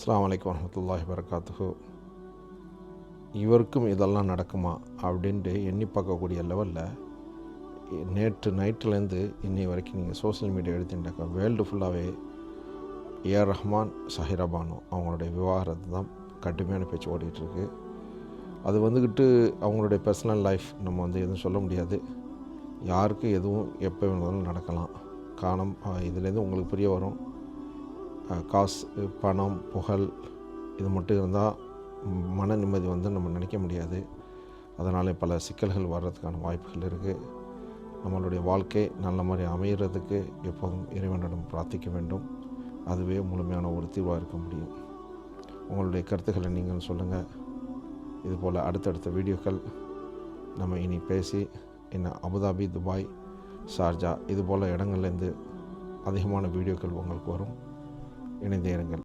அஸ்ஸலாமு அலைக்கும் வரஹ்மத்துல்லாஹி வபரகாத்துஹு. இவருக்கும் இதெல்லாம் நடக்குமா அப்படின்ட்டு எண்ணி பார்க்கக்கூடிய லெவலில் நேற்று நைட்டுலேருந்து இன்னை வரைக்கும் நீங்கள் சோஷியல் மீடியா எடுத்துட்டாக்கா வேர்ல்டு ஃபுல்லாகவே ஏஆர் ரஹ்மான், ஸஹீரா பானு அவங்களுடைய விவாகரத்து தான் கடுமையான பேச்சு ஓடிட்டுருக்கு. அது வந்துக்கிட்டு அவங்களுடைய பர்சனல் லைஃப் நம்ம எதுவும் சொல்ல முடியாது. யாருக்கு எதுவும் எப்போ வேணாலும் நடக்கலாம். இதுலேருந்து உங்களுக்கு புரிய வரும், காசு, பணம், புகழ் இது மட்டும் இருந்தால் மன நிம்மதி நம்ம நினைக்க முடியாது. அதனால் பல சிக்கல்கள் வர்றதுக்கான வாய்ப்புகள் இருக்குது. நம்மளுடைய வாழ்க்கை நல்ல மாதிரி அமைகிறதுக்கு எப்போதும் இறைவனிடம் பிரார்த்திக்க வேண்டும். அதுவே முழுமையான ஒரு தீர்வாக இருக்க முடியும். உங்களுடைய கருத்துக்களை நீங்கள் சொல்லுங்கள். இதுபோல் அடுத்தடுத்த வீடியோக்கள் நம்ம இனி பேசி இன்னும் அபுதாபி, துபாய், ஷார்ஜா இதுபோல் இடங்கள்லேருந்து அதிகமான வீடியோக்கள் உங்களுக்கு வரும். இணைந்தே இருங்கள்.